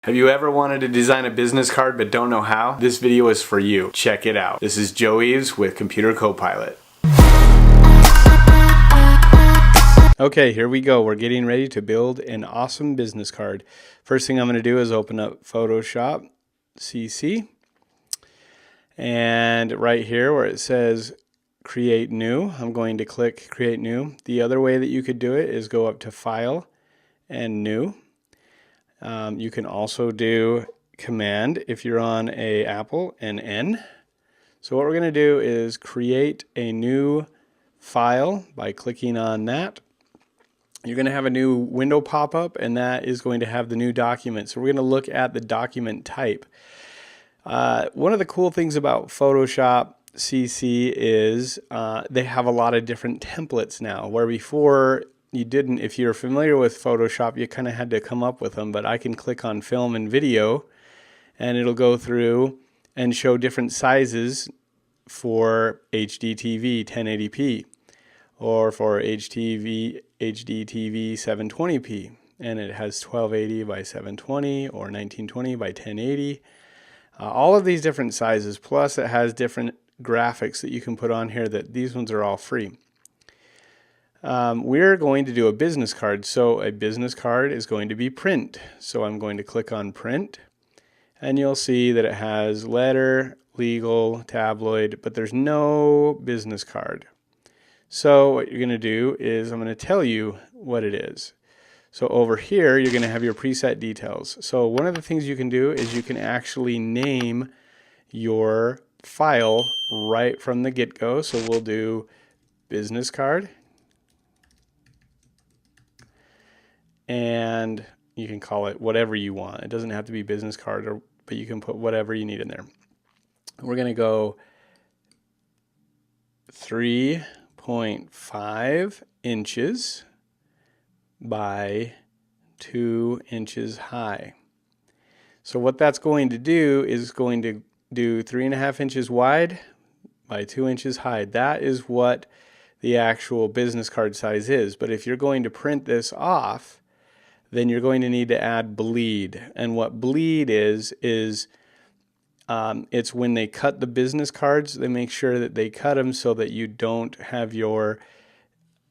Have you ever wanted to design a business card but don't know how? This video is for you. Check it out. This is Joe Eves with Computer Copilot. Okay, here we go. We're getting ready to build an awesome business card. First thing I'm going to do is open up Photoshop CC. And right here where it says Create New, I'm going to click Create New. The other way that you could do it is go up to File and New. You can also do Command if you're on a Apple and N. So what we're going to do is create a new file by clicking on that. You're going to have a new window pop up, and that is going to have the new document. So we're going to look at the document type. One of the cool things about Photoshop CC is they have a lot of different templates now, where before you didn't. If you're familiar with Photoshop, you kind of had to come up with them, but I can click on film and video and it'll go through and show different sizes for HDTV 1080p or for HDTV 720p, and it has 1280 by 720 or 1920 by 1080. All of these different sizes, plus it has different graphics that you can put on here. That these ones are all free. We're going to do a business card, so a business card is going to be print. So I'm going to click on print, and you'll see that it has letter, legal, tabloid, but there's no business card. So what you're going to do is I'm going to tell you what it is. So over here you're going to have your preset details. So one of the things you can do is you can actually name your file right from the get-go. So we'll do business card. And you can call it whatever you want. It doesn't have to be business card, but you can put whatever you need in there. We're going to go 3.5 inches by 2 inches high. So what that's going to do is going to do 3.5 inches wide by 2 inches high. That is what the actual business card size is. But if you're going to print this off, then you're going to need to add bleed. And what bleed is it's when they cut the business cards, they make sure that they cut them so that you don't have your,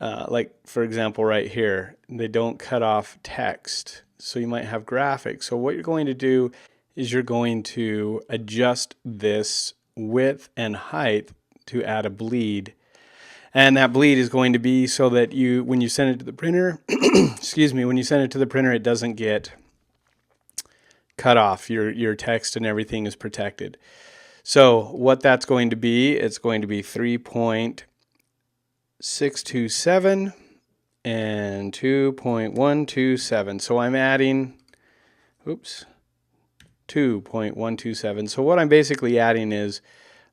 like for example right here, they don't cut off text. So you might have graphics. So what you're going to do is you're going to adjust this width and height to add a bleed. And that bleed is going to be so that you, when you send it to the printer, excuse me, when you send it to the printer, it doesn't get cut off. Your text and everything is protected. So what that's going to be, it's going to be 3.627 and 2.127. So I'm adding, 2.127. So what I'm basically adding is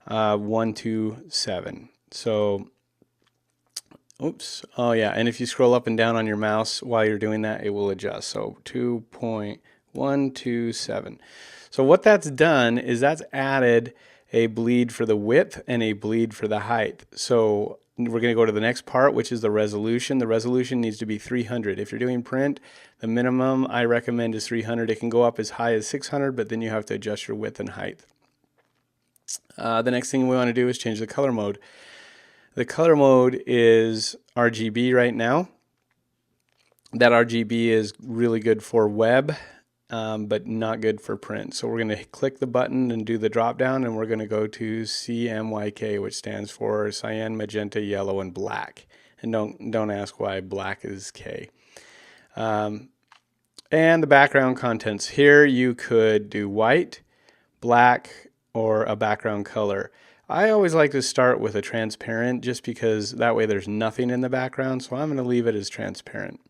127. So oh yeah, and if you scroll up and down on your mouse while you're doing that, it will adjust. So 2.127. So what that's done is that's added a bleed for the width and a bleed for the height. So we're going to go to the next part, which is the resolution. The resolution needs to be 300. If you're doing print, the minimum I recommend is 300. It can go up as high as 600, but then you have to adjust your width and height. The next thing we want to do is change the color mode. The color mode is RGB right now. That RGB is really good for web, but not good for print. So we're going to click the button and do the drop down, and we're going to go to CMYK, which stands for cyan, magenta, yellow, and black. And don't ask why black is K. And the background contents. Here you could do white, black, or a background color. I always like to start with a transparent just because that way there's nothing in the background, so I'm going to leave it as transparent.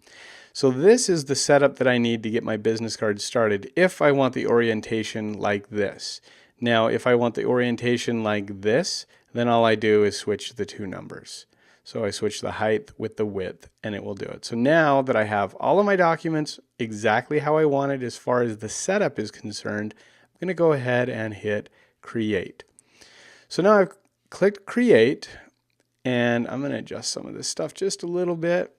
So this is the setup that I need to get my business card started if I want the orientation like this. Now if I want the orientation like this, then all I do is switch the two numbers. So I switch the height with the width and it will do it. So now that I have all of my documents exactly how I want it as far as the setup is concerned, I'm going to go ahead and hit Create. So now I've clicked Create, and I'm going to adjust some of this stuff just a little bit.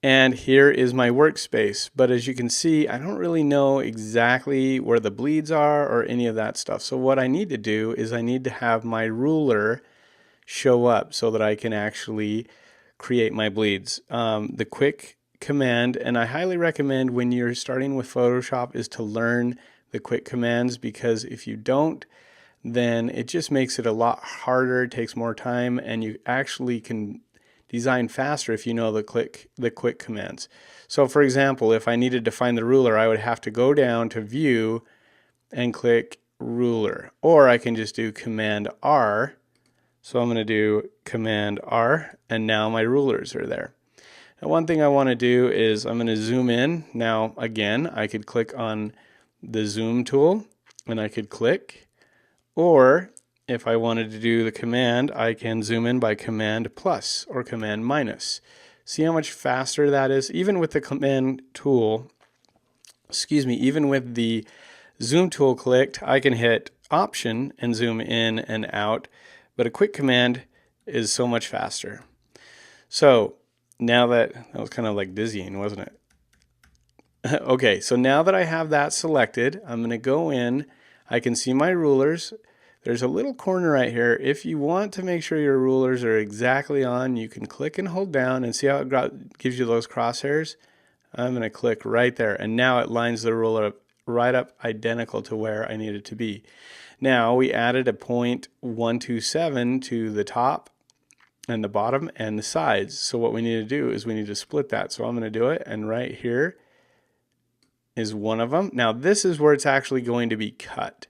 And here is my workspace. But as you can see, I don't really know exactly where the bleeds are or any of that stuff. So what I need to do is I need to have my ruler show up so that I can actually create my bleeds. The quick command, and I highly recommend when you're starting with Photoshop, is to learn the quick commands, because if you don't, then it just makes it a lot harder, it takes more time, and you actually can design faster if you know the quick commands. So for example, if I needed to find the ruler, I would have to go down to View and click Ruler, or I can just do Command R. So I'm going to do Command R, and now my rulers are there. And one thing I want to do is I'm going to zoom in. Now again, I could click on the zoom tool and I could click, or if I wanted to do the command, I can zoom in by Command plus or Command minus. See how much faster that is? Even with the command tool, even with the zoom tool clicked, I can hit Option and zoom in and out, but a quick command is so much faster. So now that was kind of like dizzying, wasn't it? Okay, so now that I have that selected, I'm going to go in. I can see my rulers. There's a little corner right here. If you want to make sure your rulers are exactly on, you can click and hold down and see how it gives you those crosshairs. I'm going to click right there, and now it lines the ruler up right up identical to where I need it to be. Now we added a 0.127 to the top and the bottom and the sides. So what we need to do is we need to split that. So I'm going to do it, and right here is one of them. Now this is where it's actually going to be cut.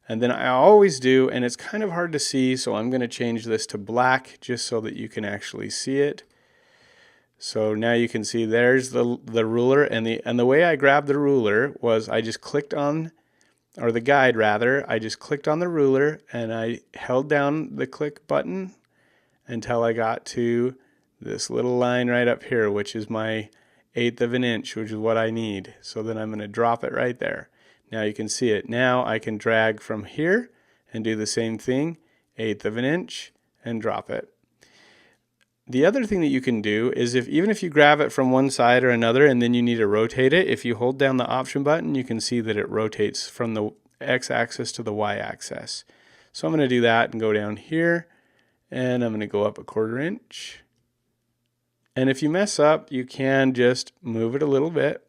And then I always do, and it's kind of hard to see, so I'm going to change this to black just so that you can actually see it. So now you can see there's the ruler, and the way I grabbed the ruler was I just clicked on, or the guide rather, I just clicked on the ruler and I held down the click button until I got to this little line right up here, which is my 1/8 of an inch, which is what I need. So then I'm going to drop it right there. Now you can see it. Now I can drag from here and do the same thing, 1/8 of an inch, and drop it. The other thing that you can do is even if you grab it from one side or another and then you need to rotate it, if you hold down the Option button, you can see that it rotates from the X-axis to the Y-axis. So I'm going to do that and go down here, and I'm going to go up 1/4 inch. And if you mess up, you can just move it a little bit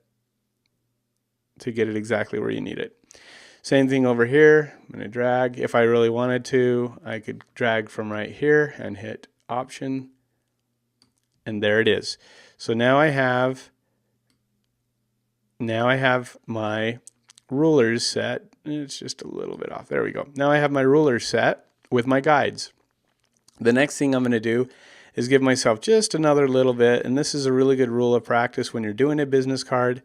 to get it exactly where you need it. Same thing over here. I'm going to drag. If I really wanted to, I could drag from right here and hit Option, and there it is. So now I have my rulers set. It's just a little bit off. There we go. Now I have my rulers set with my guides. The next thing I'm going to do is give myself just another little bit, and this is a really good rule of practice when you're doing a business card,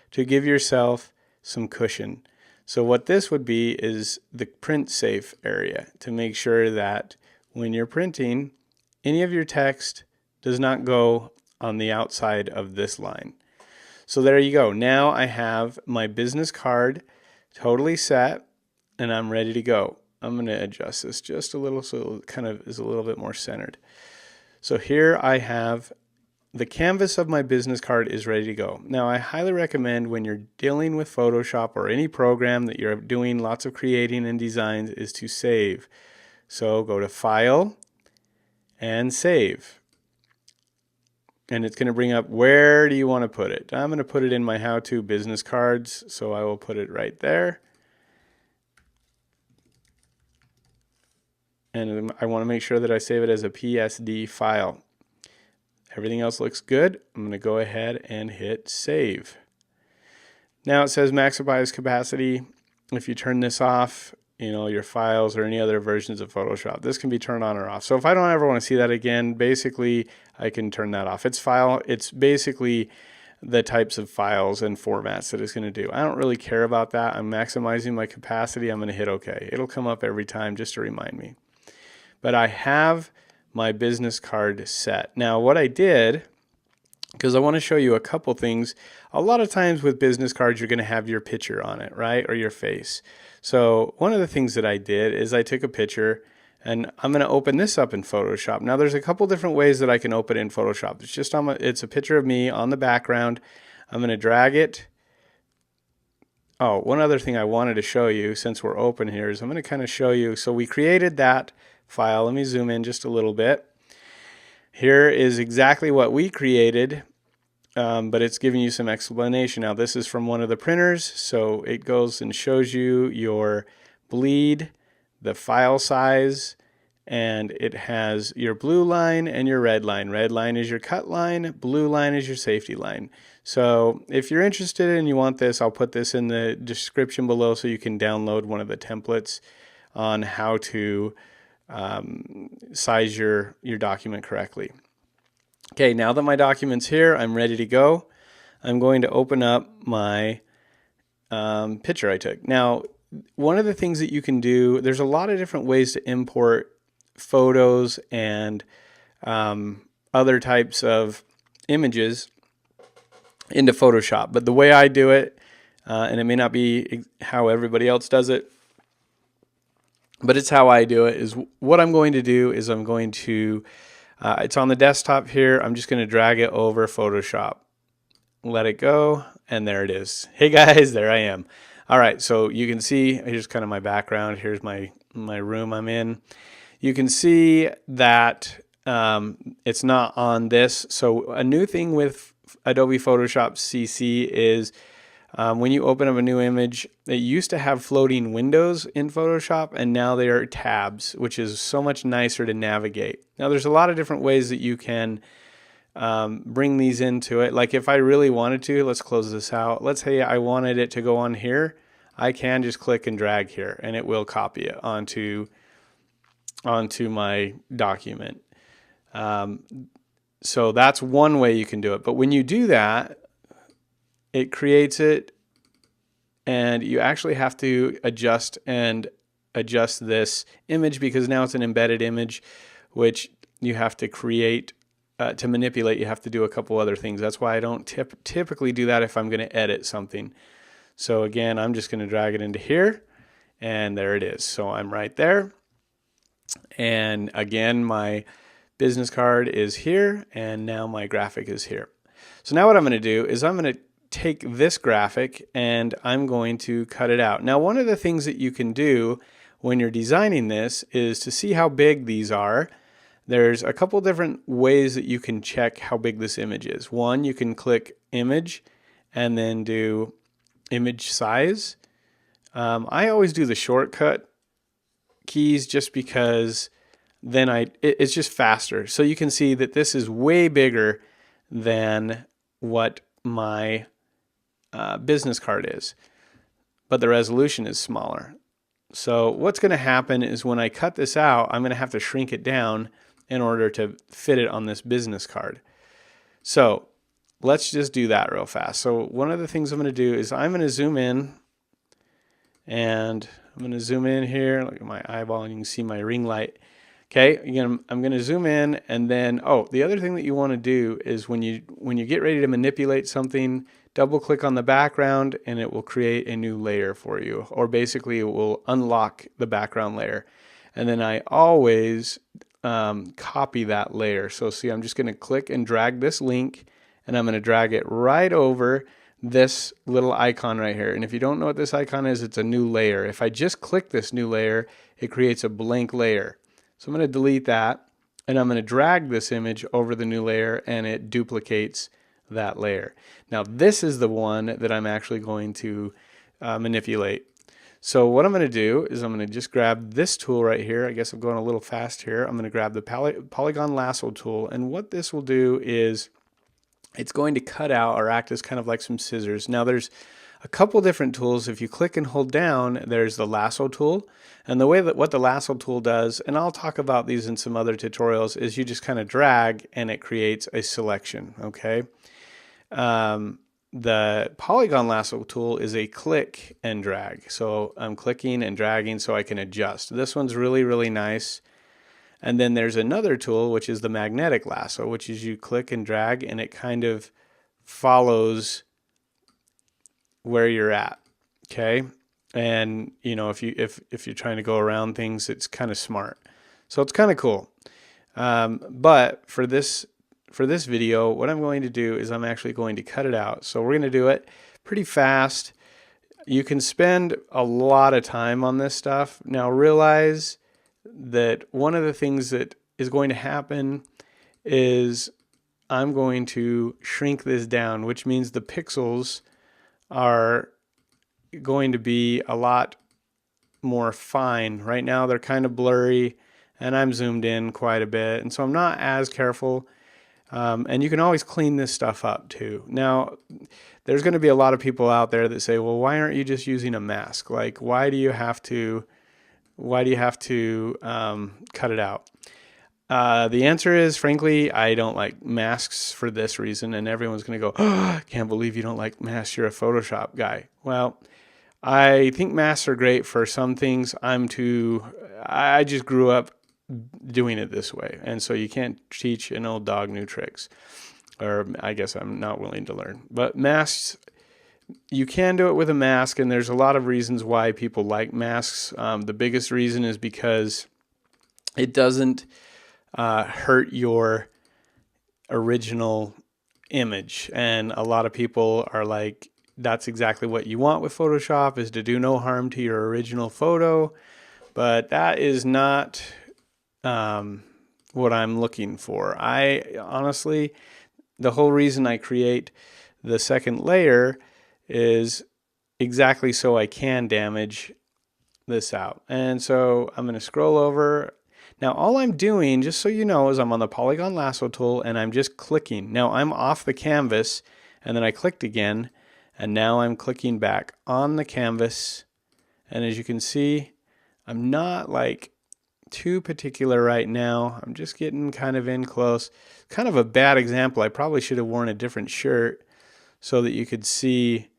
to give yourself some cushion. So what this would be is the print safe area, to make sure that when you're printing, any of your text does not go on the outside of this line. So there you go. Now I have my business card totally set, and I'm ready to go. I'm going to adjust this just a little so it kind of is a little bit more centered. So here I have the canvas of my business card is ready to go. Now I highly recommend when you're dealing with Photoshop or any program that you're doing lots of creating and designs is to save. So go to File and Save. And it's going to bring up, where do you want to put it? I'm going to put it in my how-to business cards, so I will put it right there. And I want to make sure that I save it as a PSD file. Everything else looks good. I'm going to go ahead and hit Save. Now it says maximize capacity. If you turn this off, your files or any other versions of Photoshop, this can be turned on or off. So if I don't ever want to see that again, basically I can turn that off. It's basically the types of files and formats that it's going to do. I don't really care about that. I'm maximizing my capacity. I'm going to hit OK. It'll come up every time just to remind me. But I have my business card set. Now what I did, because I want to show you a couple things. A lot of times with business cards, you're going to have your picture on it, right? Or your face. So one of the things that I did is I took a picture And I'm going to open this up in Photoshop. Now there's a couple different ways that I can open it in Photoshop. It's just it's a picture of me on the background. I'm going to drag it. Oh, one other thing I wanted to show you since we're open here is I'm going to kind of show you. So we created that file. Let me zoom in just a little bit. Here is exactly what we created, but it's giving you some explanation. Now this is from one of the printers, so it goes and shows you your bleed, the file size, and it has your blue line and your red line. Red line is your cut line, blue line is your safety line. So if you're interested and you want this, I'll put this in the description below so you can download one of the templates on how to size your document correctly. Okay, now that my document's here, I'm ready to go. I'm going to open up my picture I took. Now, one of the things that you can do, there's a lot of different ways to import photos and other types of images into Photoshop. But the way I do it, and it may not be how everybody else does it, but it's how I do it, is what I'm going to do is I'm going to, it's on the desktop here, I'm just going to drag it over Photoshop. Let it go, and there it is. Hey guys, there I am. All right, so you can see, here's kind of my background, here's my room I'm in. You can see that it's not on this. So a new thing with Adobe Photoshop CC is when you open up a new image, it used to have floating windows in Photoshop, and now they are tabs, which is so much nicer to navigate. Now there's a lot of different ways that you can bring these into it. Like if I really wanted to, let's close this out. Let's say I wanted it to go on here. I can just click and drag here, and it will copy it onto my document. So that's one way you can do it. But when you do that, it creates it, and you actually have to adjust this image because now it's an embedded image, which you have to create. To manipulate, you have to do a couple other things. That's why I don't typically do that if I'm going to edit something. So again, I'm just going to drag it into here, and there it is. So I'm right there. And again, my business card is here, and now my graphic is here. So now what I'm going to do is I'm going to take this graphic and I'm going to cut it out. Now, one of the things that you can do when you're designing this is to see how big these are. There's a couple different ways that you can check how big this image is. One, you can click image and then do image size. I always do the shortcut keys just because then it's just faster. So you can see that this is way bigger than what my business card is, but the resolution is smaller. So what's going to happen is when I cut this out, I'm going to have to shrink it down in order to fit it on this business card. So let's just do that real fast. So one of the things I'm going to do is I'm going to zoom in, and I'm going to zoom in here. Look at my eyeball, and you can see my ring light. Okay, again, I'm going to zoom in, and then, the other thing that you want to do is when you get ready to manipulate something, double click on the background and it will create a new layer for you, or basically it will unlock the background layer. And then I always copy that layer. So see, I'm just going to click and drag this link, and I'm going to drag it right over this little icon right here. And if you don't know what this icon is, it's a new layer. If I just click this new layer, it creates a blank layer. So I'm going to delete that, and I'm going to drag this image over the new layer, and it duplicates that layer. Now this is the one that I'm actually going to manipulate. So what I'm going to do is I'm going to just grab this tool right here. I guess I'm going a little fast here. I'm going to grab the polygon lasso tool, and what this will do is it's going to cut out or act as kind of like some scissors. Now there's a couple different tools. If you click and hold down, there's the lasso tool, and the way that what the lasso tool does, and I'll talk about these in some other tutorials, is you just kind of drag and it creates a selection. Okay. The polygon lasso tool is a click and drag. So I'm clicking and dragging so I can adjust. This one's really, really nice. And then there's another tool, which is the magnetic lasso, which is you click and drag and it kind of follows where you're at. Okay. And if you're trying to go around things, it's kind of smart. So it's kind of cool. But for this video, what I'm going to do is I'm actually going to cut it out. So we're going to do it pretty fast. You can spend a lot of time on this stuff. Now realize that one of the things that is going to happen is I'm going to shrink this down, which means the pixels are going to be a lot more fine. Right now they're kind of blurry and I'm zoomed in quite a bit, and so I'm not as careful. And you can always clean this stuff up too. Now, there's going to be a lot of people out there that say, well, why aren't you just using a mask? Like, why do you have to cut it out? The answer is, frankly, I don't like masks for this reason. And everyone's going to go, oh, I can't believe you don't like masks. You're a Photoshop guy. Well, I think masks are great for some things. I just grew up doing it this way. And so you can't teach an old dog new tricks. Or I guess I'm not willing to learn. But masks, you can do it with a mask, and there's a lot of reasons why people like masks. The biggest reason is because it doesn't hurt your original image. And a lot of people are like, that's exactly what you want with Photoshop, is to do no harm to your original photo. But that is not what I'm looking for. I honestly, the whole reason I create the second layer is exactly so I can damage this out. And so I'm going to scroll over. Now all I'm doing, just so you know, is I'm on the polygon lasso tool and I'm just clicking. Now I'm off the canvas and then I clicked again, and now I'm clicking back on the canvas. And as you can see, I'm not like too particular right now. I'm just getting kind of in close. Kind of a bad example. I probably should have worn a different shirt so that you could see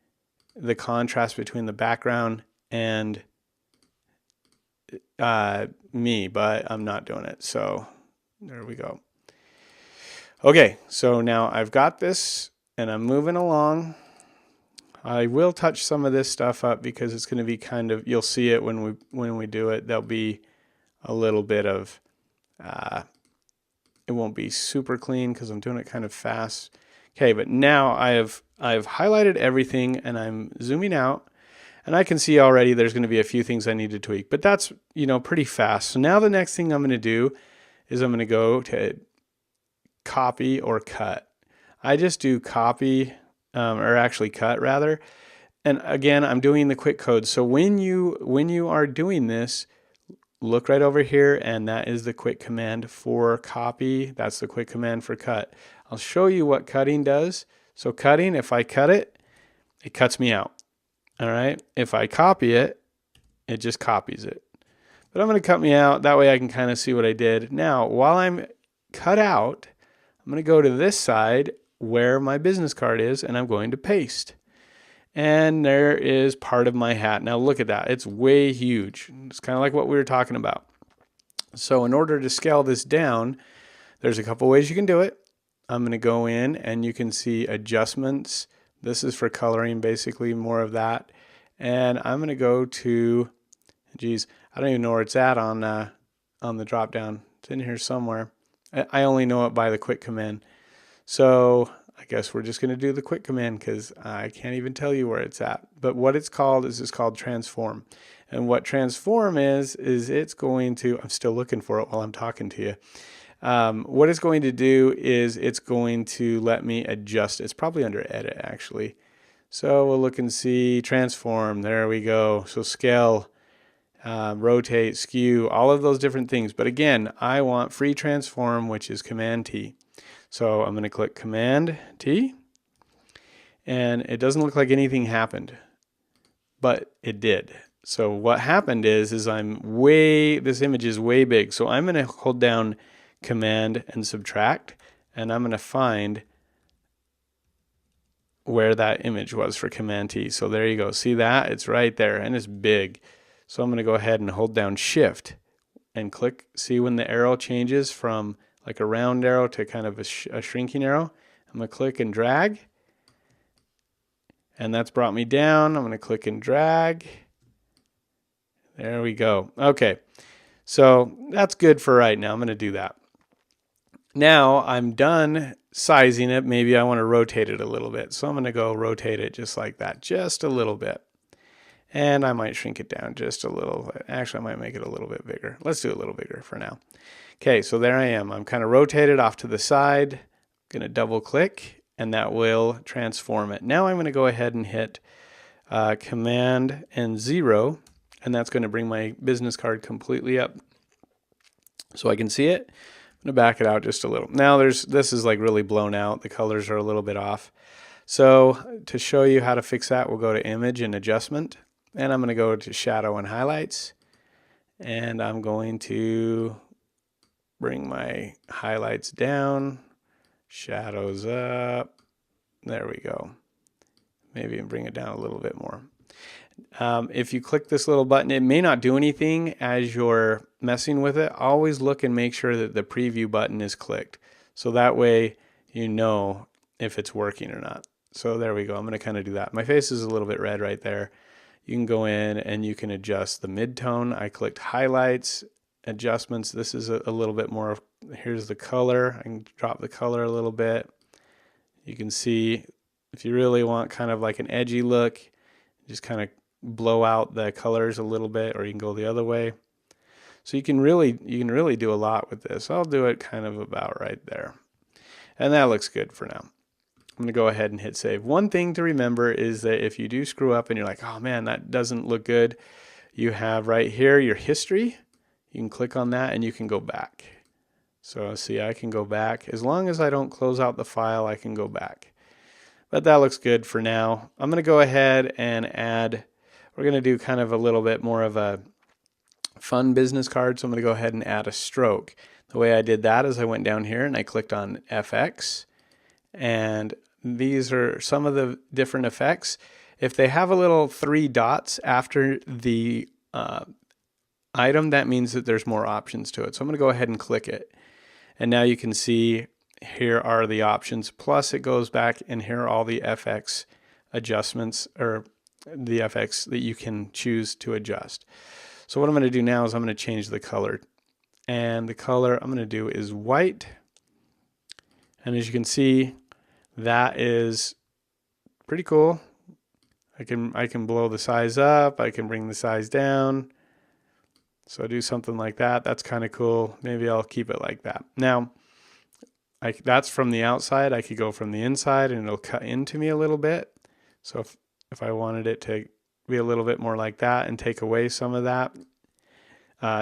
the contrast between the background and me, but I'm not doing it. So there we go. Okay, so now I've got this and I'm moving along. I will touch some of this stuff up because it's going to be kind of, you'll see it when we do it. There'll be a little bit of, it won't be super clean because I'm doing it kind of fast. Okay, but now I've highlighted everything and I'm zooming out, and I can see already there's going to be a few things I need to tweak, but that's, pretty fast. So now the next thing I'm going to do is I'm going to go to copy or cut. I just do copy, or actually cut rather. And again, I'm doing the quick code. So when you are doing this, look right over here, and that is the quick command for copy. That's the quick command for cut. I'll show you what cutting does. So cutting, if I cut it, it cuts me out. All right. If I copy it, it just copies it. But I'm going to cut me out. That way I can kind of see what I did. Now, while I'm cut out, I'm going to go to this side where my business card is, and I'm going to paste. And there is part of my hat. Now look at that. It's way huge. It's kind of like what we were talking about. So in order to scale this down, there's a couple ways you can do it. I'm going to go in and you can see adjustments. This is for coloring, basically more of that. And I'm going to go to, geez, I don't even know where it's at on the drop down. It's in here somewhere. I only know it by the quick command. So I guess we're just going to do the quick command because I can't even tell you where it's at. But what it's called is it's called transform. And what transform is it's going to, I'm still looking for it while I'm talking to you. What it's going to do is it's going to let me adjust. It's probably under edit actually. So we'll look and see transform. There we go. So scale, rotate, skew, all of those different things. But again, I want free transform, which is Command T. So I'm going to click Command T, and it doesn't look like anything happened, but it did. So what happened is this image is way big. So I'm going to hold down Command and subtract, and I'm going to find where that image was for Command T. So there you go. See that? It's right there, and it's big. So I'm going to go ahead and hold down Shift and click. See when the arrow changes from like a round arrow to kind of a shrinking arrow? I'm going to click and drag, and that's brought me down. I'm going to click and drag. There we go. Okay. So that's good for right now. I'm going to do that. Now I'm done sizing it. Maybe I want to rotate it a little bit. So I'm going to go rotate it just like that, just a little bit. And I might shrink it down just a little. Actually, I might make it a little bit bigger. Let's do it a little bigger for now. Okay, so there I am. I'm kind of rotated off to the side. I'm going to double click, and that will transform it. Now I'm going to go ahead and hit Command and 0, and that's going to bring my business card completely up so I can see it. I'm going to back it out just a little. Now this is like really blown out. The colors are a little bit off. So to show you how to fix that, we'll go to Image and Adjustment, and I'm going to go to Shadow and Highlights, and I'm going to bring my highlights down, shadows up. There we go. Maybe bring it down a little bit more. If you click this little button, it may not do anything as you're messing with it. Always look and make sure that the preview button is clicked. So that way you know if it's working or not. So there we go. I'm going to kind of do that. My face is a little bit red right there. You can go in and you can adjust the mid-tone. I clicked highlights, adjustments. This is a little bit more. Here's the color. I can drop the color a little bit. You can see if you really want kind of like an edgy look, just kind of blow out the colors a little bit, or you can go the other way. So you can really do a lot with this. I'll do it kind of about right there. And that looks good for now. I'm going to go ahead and hit save. One thing to remember is that if you do screw up and you're like, oh man, that doesn't look good, you have right here your history. You can click on that and you can go back. So see, I can go back. As long as I don't close out the file, I can go back. But that looks good for now. I'm going to go ahead and add, we're going to do kind of a little bit more of a fun business card. So I'm going to go ahead and add a stroke. The way I did that is I went down here and I clicked on FX. And these are some of the different effects. If they have a little 3 dots after the item, that means that there's more options to it. So I'm going to go ahead and click it. And now you can see here are the options. Plus it goes back and here are all the FX adjustments, or the FX that you can choose to adjust. So what I'm going to do now is I'm going to change the color. And the color I'm going to do is white. And as you can see, that is pretty cool. I can blow the size up. I can bring the size down. So do something like that. That's kind of cool. Maybe I'll keep it like that. Now, that's from the outside. I could go from the inside and it'll cut into me a little bit. So if I wanted it to be a little bit more like that and take away some of that,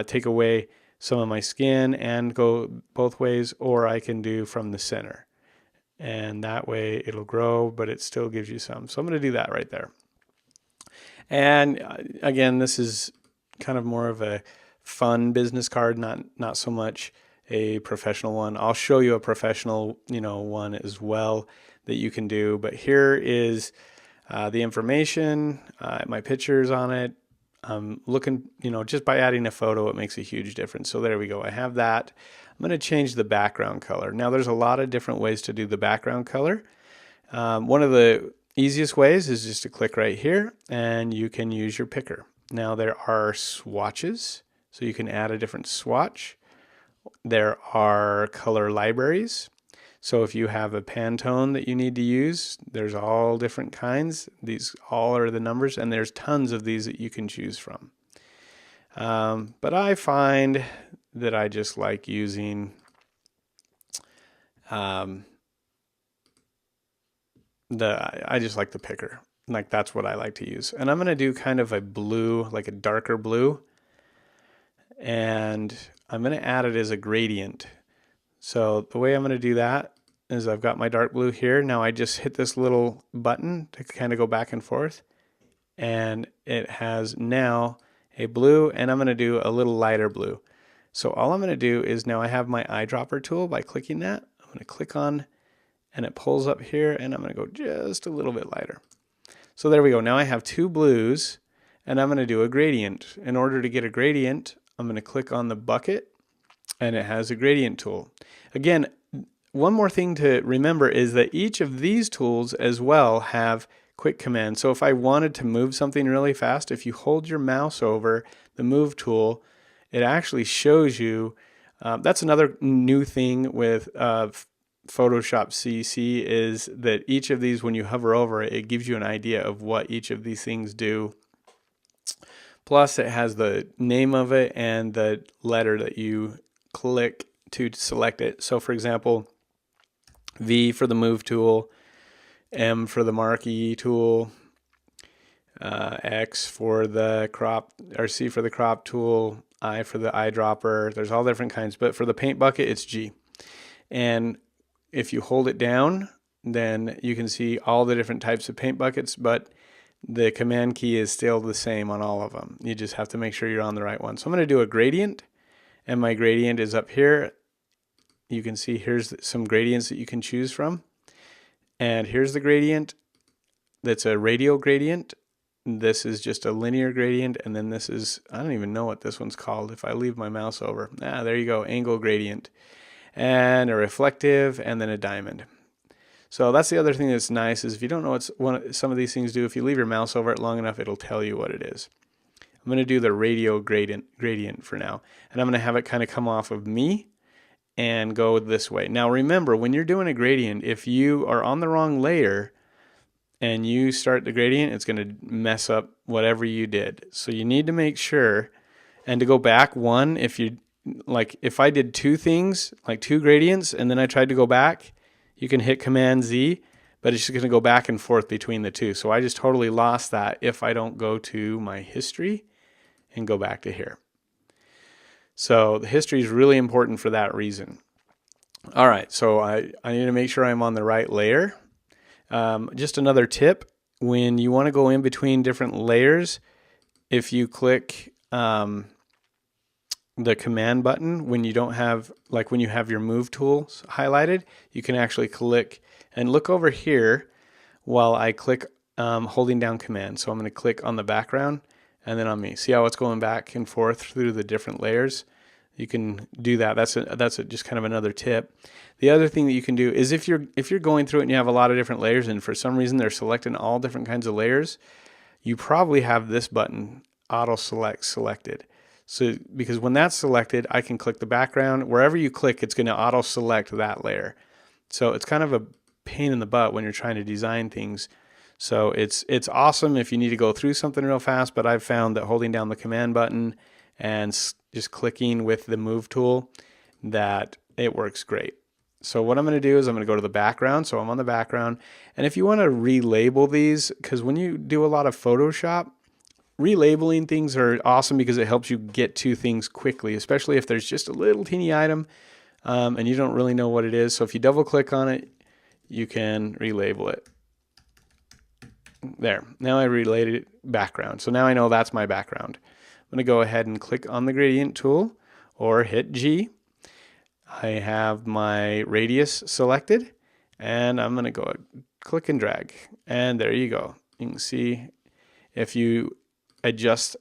take away some of my skin and go both ways, or I can do from the center. And that way it'll grow, but it still gives you some. So I'm going to do that right there. And again, this is kind of more of a fun business card, not so much a professional one. I'll show you a professional, one as well that you can do. But here is the information, my pictures on it. I'm looking, just by adding a photo, it makes a huge difference. So there we go. I have that. I'm going to change the background color. Now there's a lot of different ways to do the background color. One of the easiest ways is just to click right here and you can use your picker. Now there are swatches, so you can add a different swatch. There are color libraries. So if you have a Pantone that you need to use, there's all different kinds. These all are the numbers, and there's tons of these that you can choose from. But I find that I just like using I just like the picker. Like that's what I like to use. And I'm going to do kind of a blue, like a darker blue. And I'm going to add it as a gradient. So the way I'm going to do that is I've got my dark blue here. Now I just hit this little button to kind of go back and forth. And it has now a blue, and I'm going to do a little lighter blue. So all I'm going to do is now I have my eyedropper tool. By clicking that, I'm going to click on, and it pulls up here, and I'm going to go just a little bit lighter. So there we go. Now I have 2 blues, and I'm going to do a gradient. In order to get a gradient, I'm going to click on the bucket, and it has a gradient tool. Again, one more thing to remember is that each of these tools as well have quick commands. So if I wanted to move something really fast, if you hold your mouse over the move tool, it actually shows you, that's another new thing with Photoshop CC, is that each of these, when you hover over it, it gives you an idea of what each of these things do. Plus it has the name of it and the letter that you click to select it. So for example, V for the move tool, M for the marquee tool, X for the crop, or C for the crop tool, I for the eyedropper. There's all different kinds, but for the paint bucket, it's G. And if you hold it down, then you can see all the different types of paint buckets, but the command key is still the same on all of them. You just have to make sure you're on the right one. So I'm going to do a gradient, and my gradient is up here. You can see here's some gradients that you can choose from. And here's the gradient that's a radial gradient. This is just a linear gradient, and then this is, I don't even know what this one's called if I leave my mouse over. There you go, angle gradient. And a reflective, and then a diamond. So that's the other thing that's nice, is if you don't know what some of these things do, if you leave your mouse over it long enough, it'll tell you what it is. I'm going to do the radial gradient for now, and I'm going to have it kind of come off of me and go this way. Now remember, when you're doing a gradient, if you are on the wrong layer and you start the gradient, it's going to mess up whatever you did. So you need to make sure, and to go back one, if you, like if I did two things, like two gradients, and then I tried to go back, you can hit Command Z, but it's just going to go back and forth between the two. So I just totally lost that if I don't go to my history and go back to here. So the history is really important for that reason. All right, so I need to make sure I'm on the right layer. Just another tip, when you want to go in between different layers, if you click the command button, when you don't have, like when you have your move tools highlighted, you can actually click and look over here while I click holding down command. So I'm going to click on the background and then on me. See how it's going back and forth through the different layers? You can do that. That's just kind of another tip. The other thing that you can do is if you're going through it and you have a lot of different layers and for some reason they're selecting all different kinds of layers, you probably have this button, auto select, selected. So because when that's selected, I can click the background. Wherever you click, it's going to auto select that layer. So it's kind of a pain in the butt when you're trying to design things. So it's awesome if you need to go through something real fast, but I've found that holding down the command button and just clicking with the move tool, that it works great. So what I'm going to do is I'm going to go to the background. So I'm on the background. And if you want to relabel these, because when you do a lot of Photoshop, relabeling things are awesome because it helps you get to things quickly, especially if there's just a little teeny item and you don't really know what it is. So if you double click on it, you can relabel it. There, now I related background. So now I know that's my background. I'm going to go ahead and click on the gradient tool or hit G. I have my radius selected and I'm going to go click and drag. And there you go. You can see if you adjust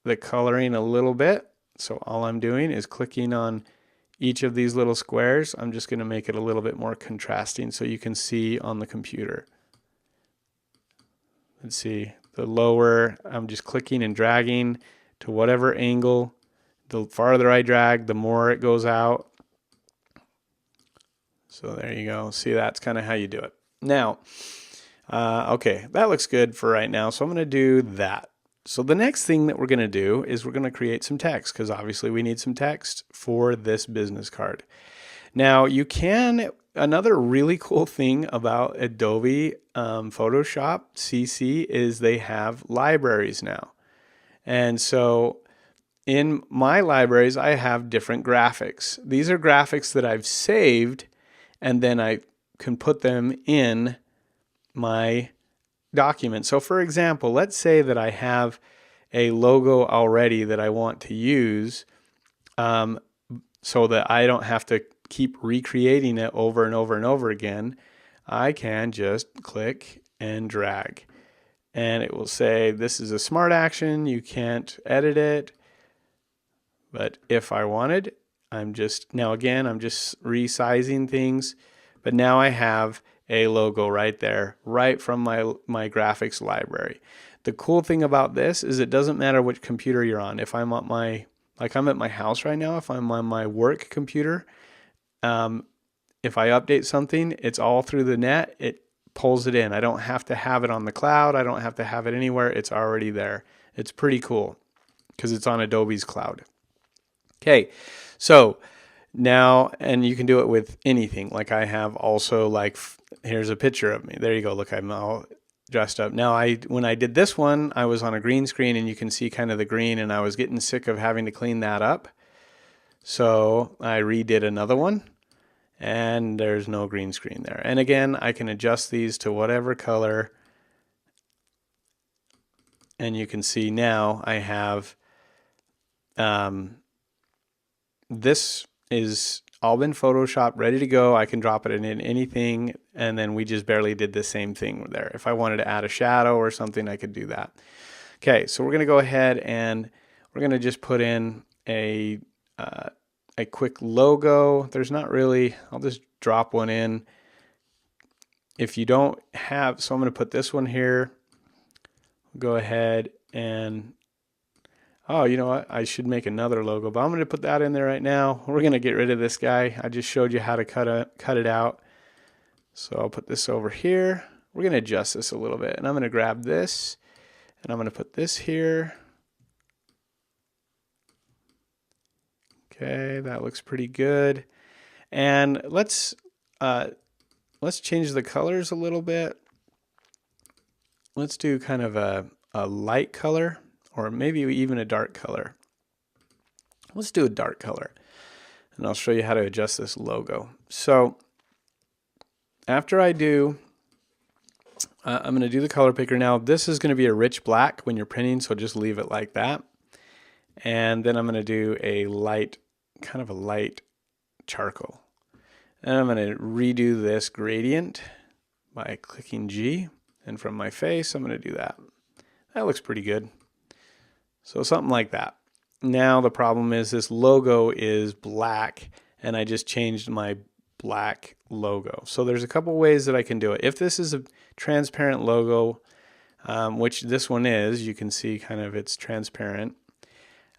the coloring a little bit. So all I'm doing is clicking on each of these little squares. I'm just going to make it a little bit more contrasting so you can see on the computer. Let's see, the lower, I'm just clicking and dragging to whatever angle. The farther I drag, the more it goes out. So there you go. See, that's kind of how you do it. Now, okay, that looks good for right now. So I'm going to do that. So the next thing that we're going to do is we're going to create some text, because obviously we need some text for this business card. Now you can, another really cool thing about Adobe Photoshop CC is they have libraries now. And so in my libraries, I have different graphics. These are graphics that I've saved, and then I can put them in my document. So for example, let's say that I have a logo already that I want to use so that I don't have to keep recreating it over and over and over again. I can just click and drag. And it will say, this is a smart action, you can't edit it. But if I wanted, I'm just resizing things. But now I have a logo right there, right from my graphics library. The cool thing about this is it doesn't matter which computer you're on. If I'm on my Like I'm at my house right now. If I'm on my work computer, if I update something, it's all through the net. It pulls it in. I don't have to have it on the cloud. I don't have to have it anywhere. It's already there. It's pretty cool because it's on Adobe's cloud. Okay, so now, and you can do it with anything. Like I have also like, here's a picture of me. There you go. Look, I'm all dressed up. Now, when I did this one, I was on a green screen and you can see kind of the green, and I was getting sick of having to clean that up. So I redid another one, and there's no green screen there. And again, I can adjust these to whatever color. And you can see now I have, this is all been Photoshopped, ready to go. I can drop it in anything, and then we just barely did the same thing there. If I wanted to add a shadow or something, I could do that. Okay, so we're going to go ahead and we're going to just put in a quick logo. There's not really, I'll just drop one in. If you don't have, so I'm going to put this one here. Go ahead and, oh, you know what? I should make another logo, but I'm going to put that in there right now. We're going to get rid of this guy. I just showed you how to cut it out. So I'll put this over here. We're going to adjust this a little bit, and I'm going to grab this, and I'm going to put this here. Okay, that looks pretty good. And let's change the colors a little bit. Let's do kind of a light color, or maybe even a dark color. Let's do a dark color, and I'll show you how to adjust this logo. So after I do, I'm going to do the color picker. Now this is going to be a rich black when you're printing, so just leave it like that. And then I'm going to do a light, kind of a light charcoal. And I'm going to redo this gradient by clicking G. And from my face, I'm going to do that. That looks pretty good. So something like that. Now the problem is this logo is black, and I just changed my black logo. So there's a couple ways that I can do it. If this is a transparent logo, which this one is, you can see kind of it's transparent.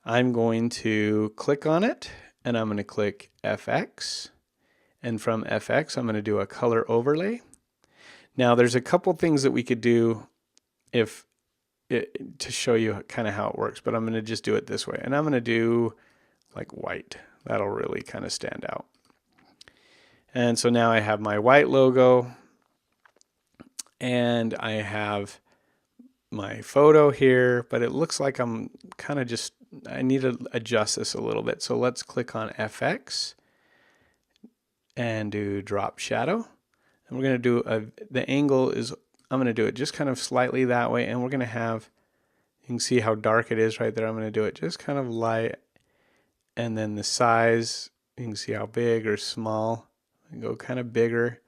I'm going to click on it, and I'm going to click FX. And from FX, I'm going to do a color overlay. Now there's a couple things that we could do to show you kind of how it works, but I'm going to just do it this way. And I'm going to do like white. That'll really kind of stand out. And so now I have my white logo, and I have my photo here, but it looks like I'm kind of just, I need to adjust this a little bit. So let's click on FX and do drop shadow. And we're going to do the angle is, I'm going to do it just kind of slightly that way, and we're going to have, you can see how dark it is right there. I'm going to do it just kind of light, and then the size, you can see how big or small. Go kind of bigger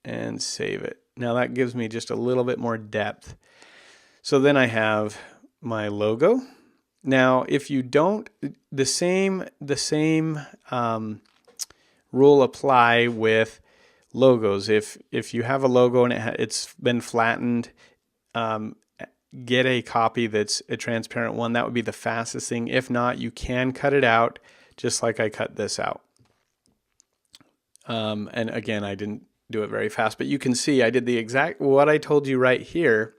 and save it. Now that gives me just a little bit more depth. So then I have my logo. Now if you don't, the same rule apply with logos. If you have a logo and it's been flattened, get a copy that's a transparent one. That would be the fastest thing. If not, you can cut it out just like I cut this out. And again, I didn't do it very fast, but you can see I did the exact, what I told you right here,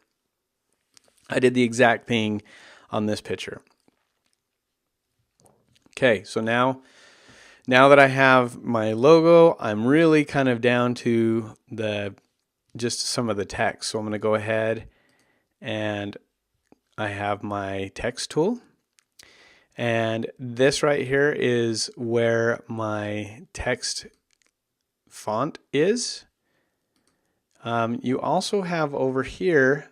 I did the exact thing on this picture. Okay, so now that I have my logo, I'm really kind of down to just some of the text. So I'm going to go ahead, and I have my text tool. And this right here is where my text font is. You also have over here,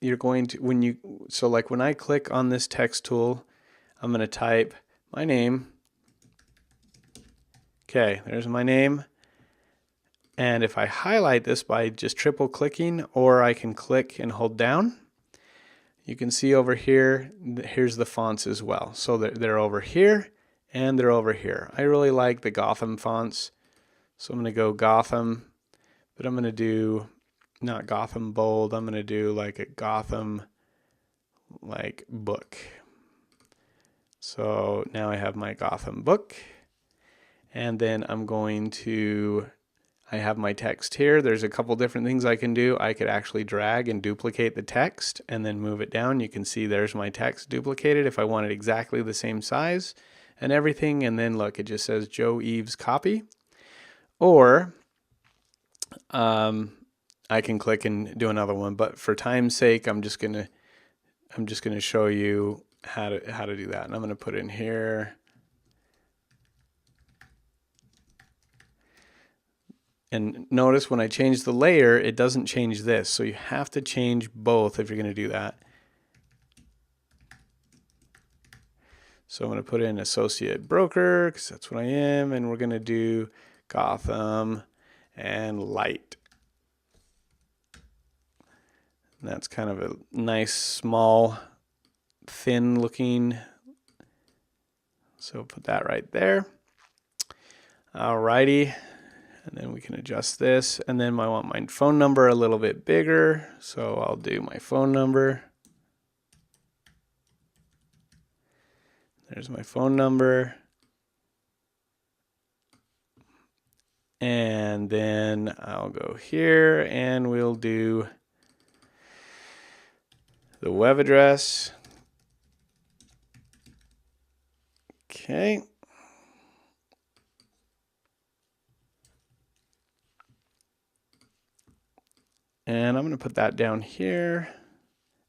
you're going to, so like when I click on this text tool, I'm going to type my name. Okay, there's my name. And if I highlight this by just triple clicking, or I can click and hold down, you can see over here, here's the fonts as well. So they're over here and they're over here. I really like the Gotham fonts. So I'm going to go Gotham, but I'm going to do not Gotham bold. I'm going to do like a Gotham like book. So now I have my Gotham book, and then I'm going to, I have my text here. There's a couple different things I can do. I could actually drag and duplicate the text and then move it down. You can see there's my text duplicated if I wanted exactly the same size and everything. And then look, it just says Joe Eves copy. Or I can click and do another one, but for time's sake, I'm just gonna show you how to do that. And I'm gonna put in here. And notice when I change the layer, it doesn't change this. So you have to change both if you're going to do that. So I'm going to put in associate broker because that's what I am. And we're going to do Gotham and light. And that's kind of a nice, small, thin looking. So put that right there. Alrighty. And then we can adjust this. And then I want my phone number a little bit bigger. So I'll do my phone number. There's my phone number. And then I'll go here and we'll do the web address. Okay. And I'm going to put that down here.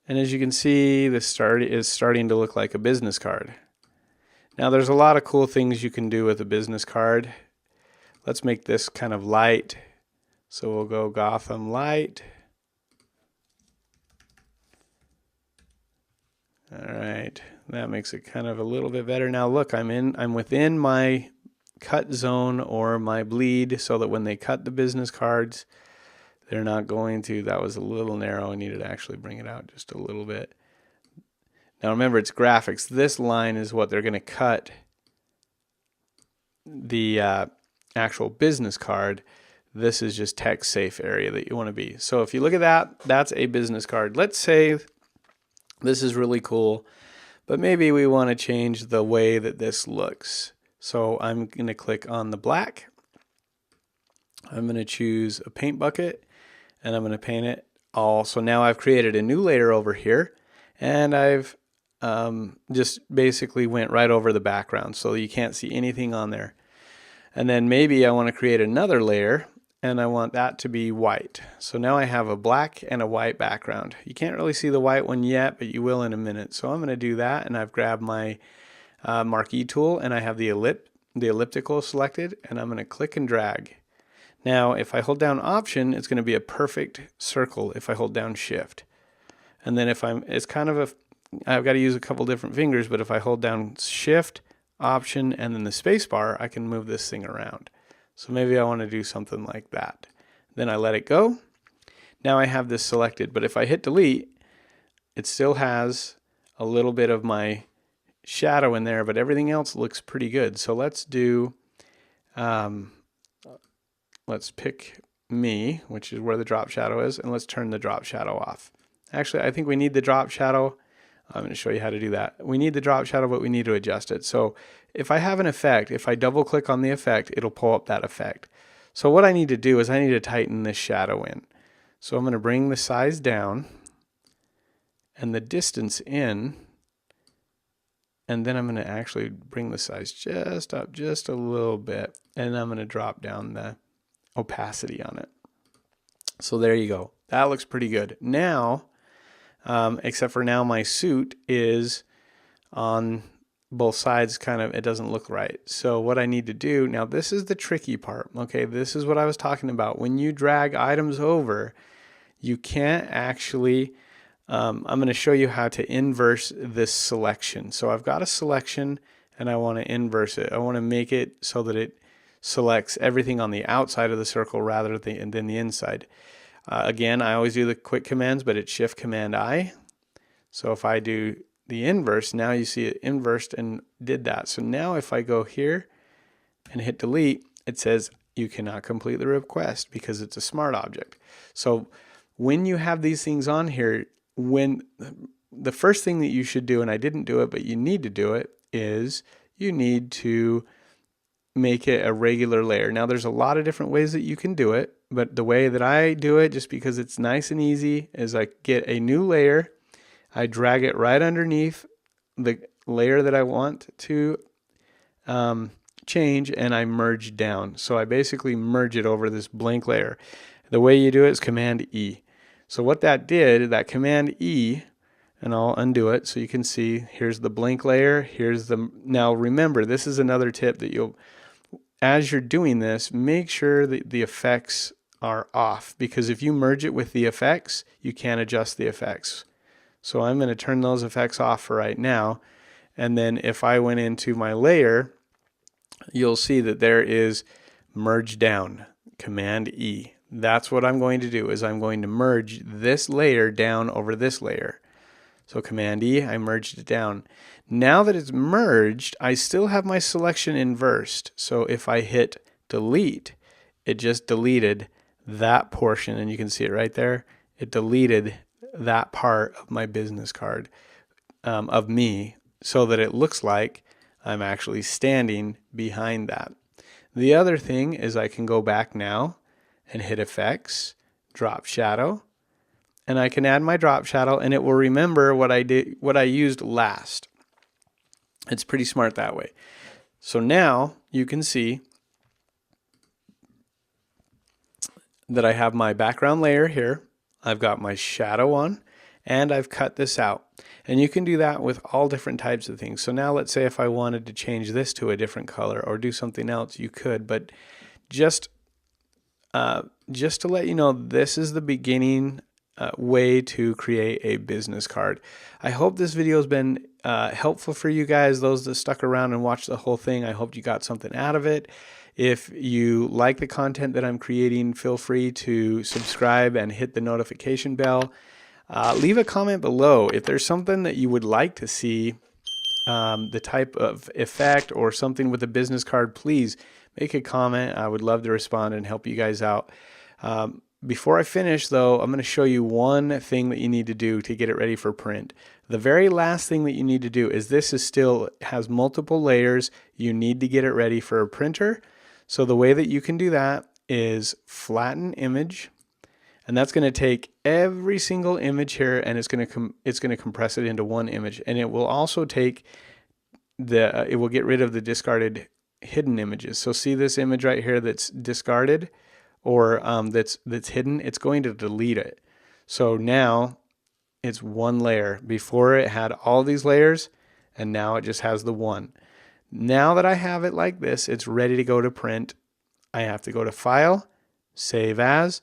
And as you can see, this is starting to look like a business card. Now there's a lot of cool things you can do with a business card. Let's make this kind of light. So we'll go Gotham light. All right, that makes it kind of a little bit better. Now look, I'm within my cut zone or my bleed so that when they cut the business cards, they're not going to, that was a little narrow. I needed to actually bring it out just a little bit. Now remember, it's graphics. This line is what they're going to cut the actual business card. This is just text safe area that you want to be. So if you look at that, that's a business card. Let's say this is really cool, but maybe we want to change the way that this looks. So I'm going to click on the black. I'm going to choose a paint bucket. And I'm going to paint it all. So now I've created a new layer over here, and I've just basically went right over the background so you can't see anything on there. And then maybe I want to create another layer, and I want that to be white. So now I have a black and a white background. You can't really see the white one yet, but you will in a minute. So I'm going to do that, and I've grabbed my marquee tool, and I have the elliptical selected, and I'm going to click and drag. Now, if I hold down Option, it's going to be a perfect circle if I hold down Shift. And then it's kind of I've got to use a couple different fingers, but if I hold down Shift, Option, and then the space bar, I can move this thing around. So maybe I want to do something like that. Then I let it go. Now I have this selected, but if I hit delete, it still has a little bit of my shadow in there, but everything else looks pretty good. So let's do, let's pick me, which is where the drop shadow is, and let's turn the drop shadow off. Actually, I think we need the drop shadow. I'm going to show you how to do that. We need the drop shadow, but we need to adjust it. So if I have an effect, if I double click on the effect, it'll pull up that effect. So what I need to do is I need to tighten this shadow in. So I'm going to bring the size down and the distance in, and then I'm going to actually bring the size just up just a little bit, and I'm going to drop down the opacity on it. So there you go. That looks pretty good. Now, except for now my suit is on both sides, kind of, it doesn't look right. So what I need to do, now this is the tricky part, okay? This is what I was talking about. When you drag items over, you can't actually, I'm going to show you how to inverse this selection. So I've got a selection and I want to inverse it. I want to make it so that it selects everything on the outside of the circle rather than the inside. Again, I always do the quick commands, but it's Shift Command I. So if I do the inverse, now you see it inversed and did that. So now if I go here and hit delete, it says you cannot complete the request because it's a smart object. So when you have these things on here, when the first thing that you should do, and I didn't do it, but you need to do it, is you need to make it a regular layer. Now there's a lot of different ways that you can do it, but the way that I do it, just because it's nice and easy, is I get a new layer, I drag it right underneath the layer that I want to change, and I merge down. So I basically merge it over this blank layer. The way you do it is Command E. So what that did, that Command E, and I'll undo it so you can see, here's the blank layer, here's the, now remember, this is another tip that you'll, as you're doing this, make sure that the effects are off, because if you merge it with the effects, you can't adjust the effects. So I'm going to turn those effects off for right now. And then if I went into my layer, you'll see that there is merge down, Command E. That's what I'm going to do, is I'm going to merge this layer down over this layer. So Command E, I merged it down. Now that it's merged, I still have my selection inversed. So if I hit delete, it just deleted that portion, and you can see it right there. It deleted that part of my business card of me, so that it looks like I'm actually standing behind that. The other thing is I can go back now and hit effects, drop shadow, and I can add my drop shadow, and it will remember what I did, what I used last. It's pretty smart that way. So now you can see that I have my background layer here. I've got my shadow on, and I've cut this out. And you can do that with all different types of things. So now let's say if I wanted to change this to a different color or do something else, you could. But just to let you know, this is the beginning way to create a business card. I hope this video has been helpful for you guys, those that stuck around and watched the whole thing. I hope you got something out of it. If you like the content that I'm creating, feel free to subscribe and hit the notification bell. Leave a comment below if there's something that you would like to see, the type of effect or something with a business card. Please make a comment. I would love to respond and help you guys out. Before I finish though, I'm going to show you one thing that you need to do to get it ready for print. The very last thing that you need to do is, this is still has multiple layers. You need to get it ready for a printer. So the way that you can do that is flatten image, and that's going to take every single image here, and it's going to compress it into one image, and it will also take it will get rid of the discarded hidden images. So see this image right here that's discarded, or that's hidden, it's going to delete it. So now it's one layer. Before it had all these layers, and now it just has the one. Now that I have it like this, it's ready to go to print. I have to go to File, Save As,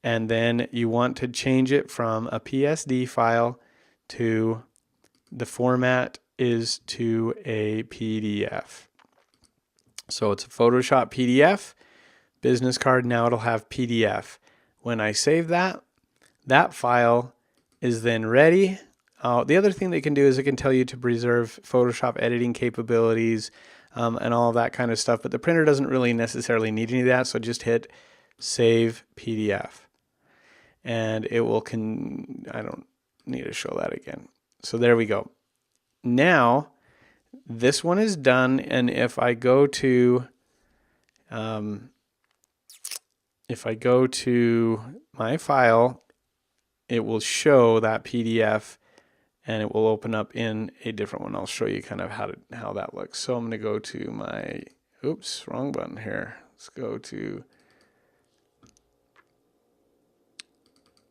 and then you want to change it from a PSD file to, the format is to a PDF. So it's a Photoshop PDF. Business card, now it'll have PDF. When I save that, that file is then ready. The other thing they can do is it can tell you to preserve Photoshop editing capabilities and all of that kind of stuff, but the printer doesn't really necessarily need any of that, so just hit Save PDF. And it will, I don't need to show that again. So there we go. Now, this one is done, and if I go to my file, it will show that PDF, and it will open up in a different one. I'll show you kind of how that looks. So I'm going to go to my, oops, wrong button here. Let's go to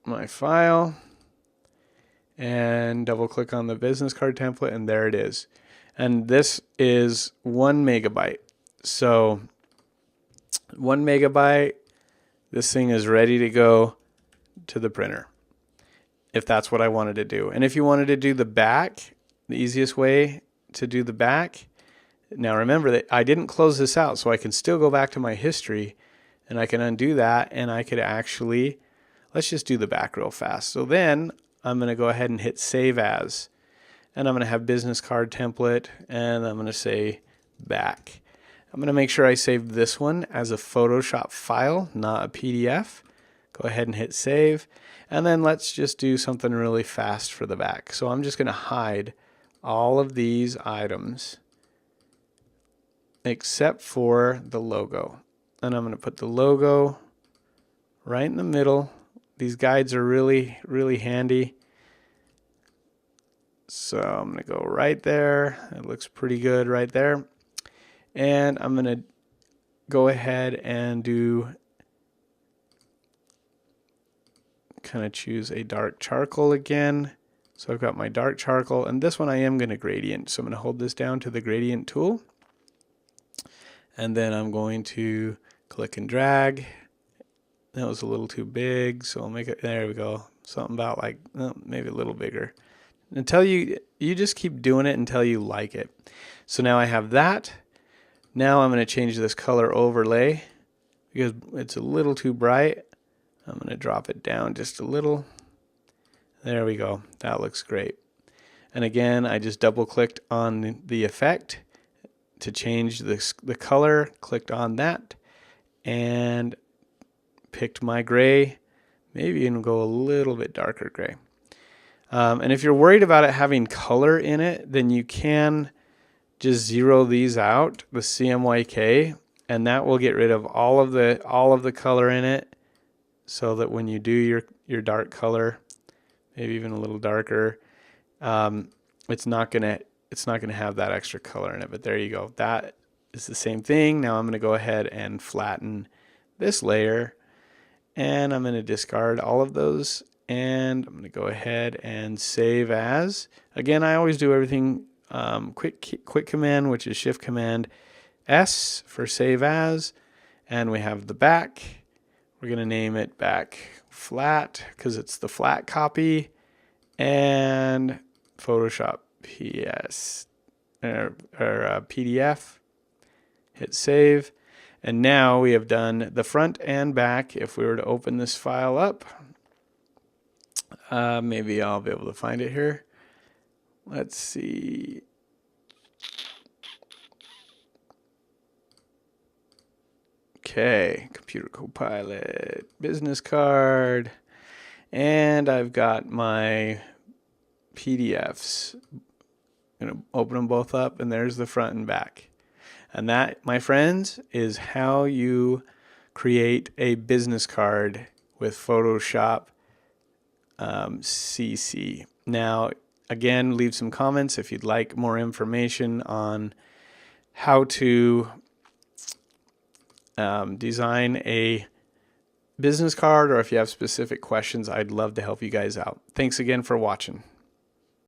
my file and double click on the business card template, and there it is. And this is 1 megabyte. So 1 megabyte, this thing is ready to go to the printer, if that's what I wanted to do. And if you wanted to do the back, the easiest way to do the back, now remember that I didn't close this out, so I can still go back to my history, and I can undo that, and I could actually, let's just do the back real fast. So then I'm going to go ahead and hit Save As, and I'm going to have business card template, and I'm going to say back. I'm going to make sure I saved this one as a Photoshop file, not a PDF. Go ahead and hit Save. And then let's just do something really fast for the back. So I'm just going to hide all of these items. except for the logo. And I'm going to put the logo right in the middle. These guides are really, really handy. So I'm going to go right there. It looks pretty good right there. And I'm going to go ahead and kind of choose a dark charcoal again. So I've got my dark charcoal, and this one I am going to gradient. So I'm going to hold this down to the gradient tool. And then I'm going to click and drag. That was a little too big, so I'll make it, there we go. Something about like, maybe a little bigger. Until you just keep doing it until you like it. So now I have that. Now I'm going to change this color overlay because it's a little too bright. I'm going to drop it down just a little. There we go. That looks great. And again, I just double clicked on the effect to change the color, clicked on that, and picked my gray. Maybe even go a little bit darker gray. And if you're worried about it having color in it, then you can just zero these out, the CMYK, and that will get rid of all of the color in it, so that when you do your dark color, maybe even a little darker, it's not gonna have that extra color in it. But there you go. That is the same thing. Now I'm gonna go ahead and flatten this layer, and I'm gonna discard all of those, and I'm gonna go ahead and save as. Again, I always do everything quick command, which is Shift Command S for save as, and we have the back. We're gonna name it back flat because it's the flat copy, and Photoshop PS or PDF. Hit save, and now we have done the front and back. If we were to open this file up, maybe I'll be able to find it here. Let's see. Okay, Computer Copilot, business card, and I've got my PDFs. I'm going to open them both up, and there's the front and back. And that, my friends, is how you create a business card with Photoshop CC. Now, again, leave some comments if you'd like more information on how to design a business card, or if you have specific questions, I'd love to help you guys out. Thanks again for watching.